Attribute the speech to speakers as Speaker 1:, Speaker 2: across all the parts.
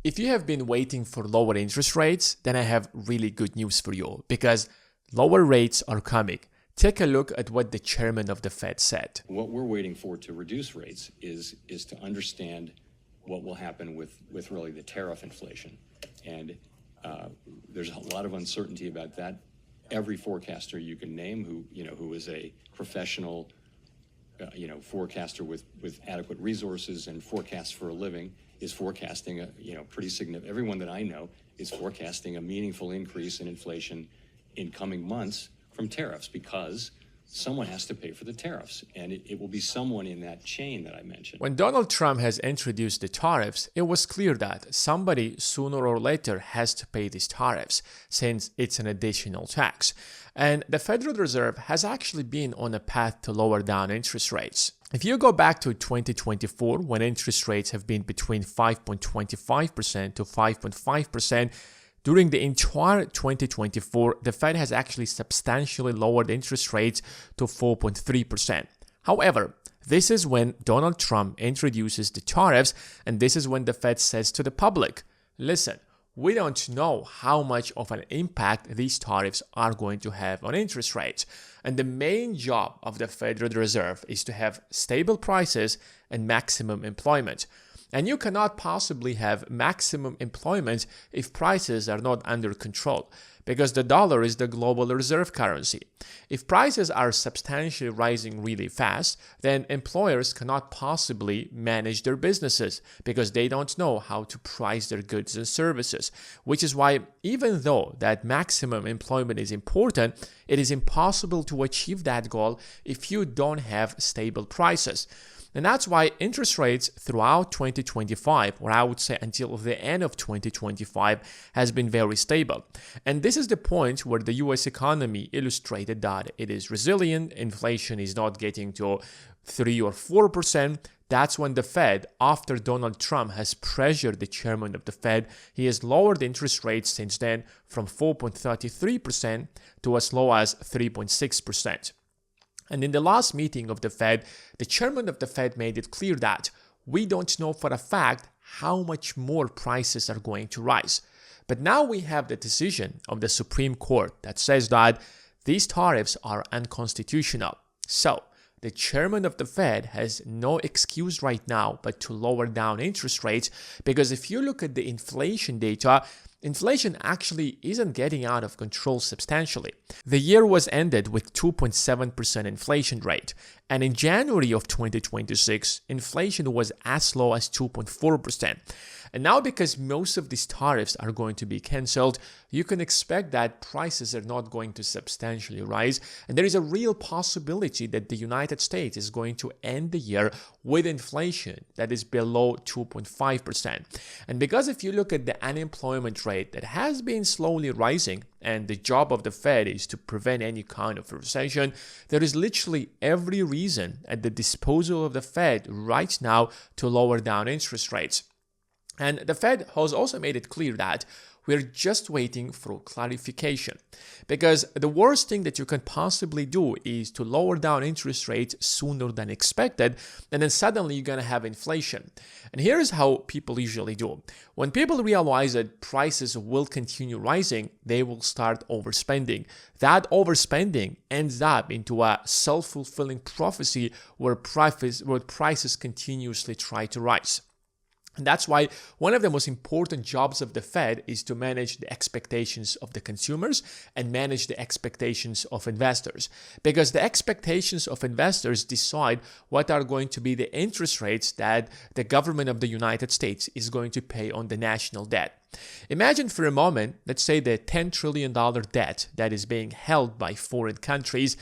Speaker 1: If you have been waiting for lower interest rates, then I have really good news for you because lower rates are coming. Take a look at what the chairman of the Fed said.
Speaker 2: What we're waiting for to reduce rates is to understand what will happen with really the tariff inflation. And there's a lot of uncertainty about that. Every forecaster you can name who is a professional forecaster with adequate resources and forecasts for a living is forecasting a pretty significant. Everyone that I know is forecasting a meaningful increase in inflation in coming months from tariffs because someone has to pay for the tariffs, and it will be someone in that chain that I mentioned.
Speaker 1: When Donald Trump has introduced the tariffs, it was clear that somebody sooner or later has to pay these tariffs since it's an additional tax. And the Federal Reserve has actually been on a path to lower down interest rates. If you go back to 2024, when interest rates have been between 5.25% to 5.5%, during the entire 2024, the Fed has actually substantially lowered interest rates to 4.3%. However, this is when Donald Trump introduces the tariffs, and this is when the Fed says to the public, listen, we don't know how much of an impact these tariffs are going to have on interest rates. And the main job of the Federal Reserve is to have stable prices and maximum employment. And you cannot possibly have maximum employment if prices are not under control, because the dollar is the global reserve currency. If prices are substantially rising really fast, then employers cannot possibly manage their businesses because they don't know how to price their goods and services, which is why even though that maximum employment is important, it is impossible to achieve that goal if you don't have stable prices. And that's why interest rates throughout 2025, or I would say until the end of 2025, has been very stable. And this is the point where the US economy illustrated that it is resilient, inflation is not getting to 3 or 4%. That's when the Fed, after Donald Trump has pressured the chairman of the Fed, he has lowered interest rates since then from 4.33% to as low as 3.6%. And in the last meeting of the Fed, the chairman of the Fed made it clear that we don't know for a fact how much more prices are going to rise. But now we have the decision of the Supreme Court that says that these tariffs are unconstitutional. So the chairman of the Fed has no excuse right now but to lower down interest rates, because if you look at the inflation data, inflation actually isn't getting out of control substantially. The year was ended with 2.7% inflation rate, and in January of 2026, inflation was as low as 2.4%. And now because most of these tariffs are going to be cancelled, you can expect that prices are not going to substantially rise, and there is a real possibility that the United States is going to end the year with inflation that is below 2.5%. And because if you look at the unemployment rate that has been slowly rising, and the job of the Fed is to prevent any kind of recession, there is literally every reason at the disposal of the Fed right now to lower down interest rates. And the Fed has also made it clear that we're just waiting for clarification, because the worst thing that you can possibly do is to lower down interest rates sooner than expected, and then suddenly you're going to have inflation. And here's how people usually do. When people realize that prices will continue rising, they will start overspending. That overspending ends up into a self-fulfilling prophecy where prices continuously try to rise. And that's why one of the most important jobs of the Fed is to manage the expectations of the consumers and manage the expectations of investors. Because the expectations of investors decide what are going to be the interest rates that the government of the United States is going to pay on the national debt. Imagine for a moment, let's say the $10 trillion debt that is being held by foreign countries.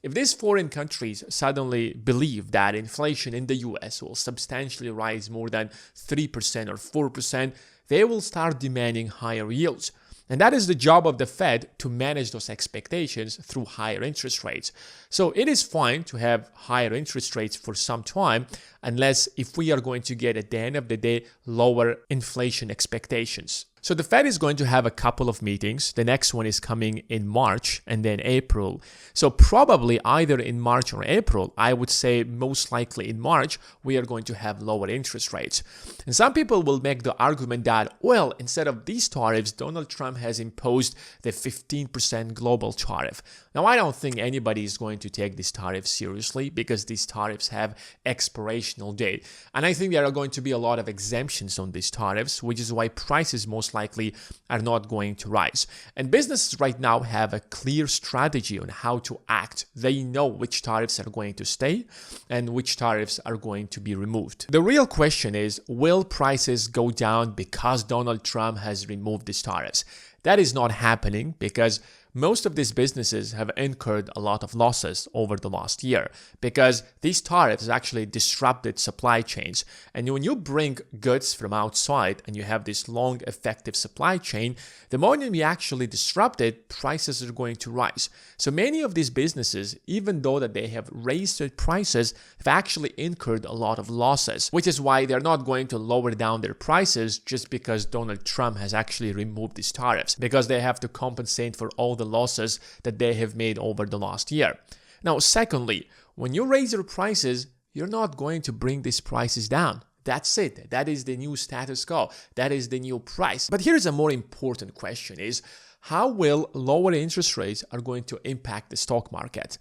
Speaker 1: If these foreign countries suddenly believe that inflation in the US will substantially rise more than 3% or 4%, they will start demanding higher yields. And that is the job of the Fed, to manage those expectations through higher interest rates. So it is fine to have higher interest rates for some time, unless if we are going to get at the end of the day lower inflation expectations. So the Fed is going to have a couple of meetings. The next one is coming in March and then April. So probably either in March or April, I would say most likely in March, we are going to have lower interest rates. And some people will make the argument that, well, instead of these tariffs, Donald Trump has imposed the 15% global tariff. Now, I don't think anybody is going to take these tariffs seriously because these tariffs have expirational date. And I think there are going to be a lot of exemptions on these tariffs, which is why prices most likely are not going to rise. And businesses right now have a clear strategy on how to act. They know which tariffs are going to stay and which tariffs are going to be removed. The real question is, will prices go down because Donald Trump has removed these tariffs? That is not happening because most of these businesses have incurred a lot of losses over the last year because these tariffs actually disrupted supply chains. And when you bring goods from outside and you have this long, effective supply chain, the moment you actually disrupt it, prices are going to rise. So many of these businesses, even though that they have raised their prices, have actually incurred a lot of losses, which is why they're not going to lower down their prices just because Donald Trump has actually removed these tariffs, because they have to compensate for all the losses that they have made over the last year. Now, secondly, when you raise your prices, you're not going to bring these prices down. That's it. That is the new status quo. That is the new price. But here's a more important question is, how will lower interest rates are going to impact the stock market?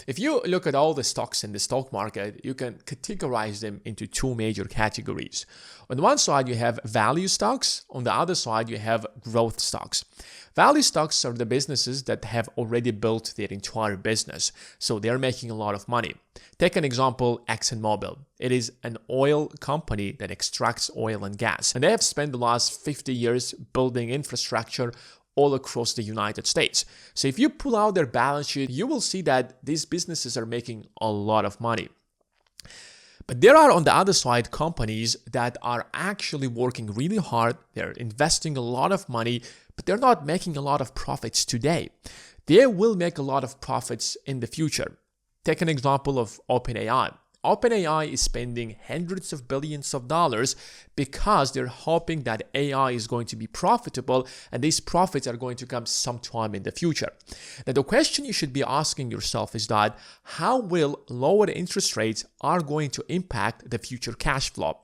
Speaker 1: If you look at all the stocks in the stock market, you can categorize them into two major categories. On one side, you have value stocks. On the other side, you have growth stocks. Value stocks are the businesses that have already built their entire business, so they're making a lot of money. Take an example, ExxonMobil. It is an oil company that extracts oil and gas, and they have spent the last 50 years building infrastructure all across the United States. So if you pull out their balance sheet, you will see that these businesses are making a lot of money. But there are, on the other side, companies that are actually working really hard. They're investing a lot of money, but they're not making a lot of profits today. They will make a lot of profits in the future. Take an example of OpenAI. OpenAI is spending hundreds of billions of dollars because they're hoping that AI is going to be profitable and these profits are going to come sometime in the future. Now, the question you should be asking yourself is that how will lower interest rates are going to impact the future cash flow?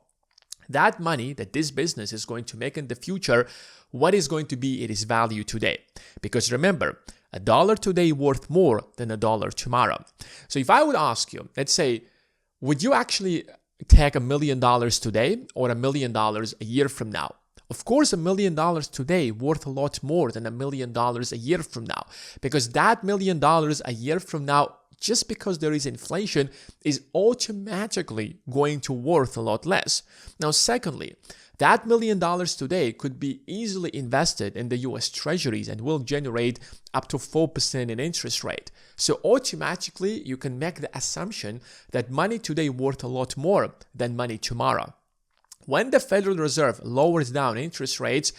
Speaker 1: That money that this business is going to make in the future, what is going to be its value today? Because remember, a dollar today worth more than a dollar tomorrow. So if I would ask you, let's say, would you actually take $1 million today or $1 million a year from now? Of course, $1 million today worth a lot more than $1 million a year from now, because that $1 million a year from now, just because there is inflation, is automatically going to worth a lot less. Now, secondly, that $1 million today could be easily invested in the US Treasuries and will generate up to 4% in interest rate. So automatically, you can make the assumption that money today worth a lot more than money tomorrow. When the Federal Reserve lowers down interest rates,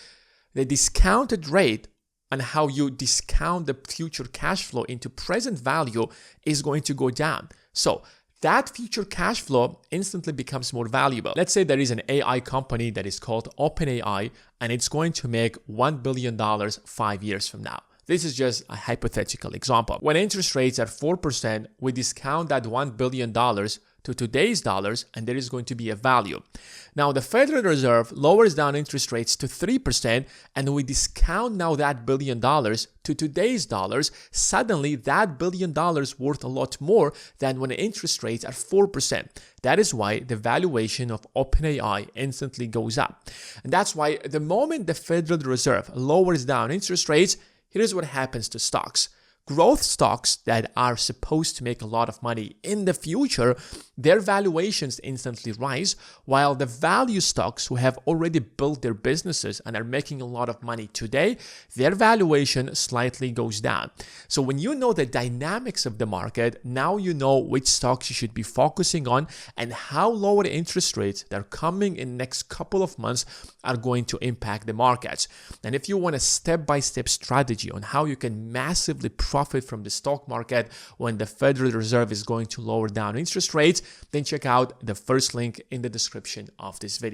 Speaker 1: the discounted rate and how you discount the future cash flow into present value is going to go down. So that future cash flow instantly becomes more valuable. Let's say there is an AI company that is called OpenAI and it's going to make $1 billion 5 years from now. This is just a hypothetical example. When interest rates are 4%, we discount that $1 billion to today's dollars and there is going to be a value. Now the Federal Reserve lowers down interest rates to 3% and we discount now that $1 billion to today's dollars. Suddenly that $1 billion worth a lot more than when interest rates are 4%. That is why the valuation of OpenAI instantly goes up. And that's why the moment the Federal Reserve lowers down interest rates, here's what happens to stocks. Growth stocks that are supposed to make a lot of money in the future, their valuations instantly rise, while the value stocks who have already built their businesses and are making a lot of money today, their valuation slightly goes down. So when you know the dynamics of the market, now you know which stocks you should be focusing on and how lower interest rates that are coming in the next couple of months are going to impact the markets. And if you want a step-by-step strategy on how you can massively profit from the stock market when the Federal Reserve is going to lower down interest rates, then check out the first link in the description of this video.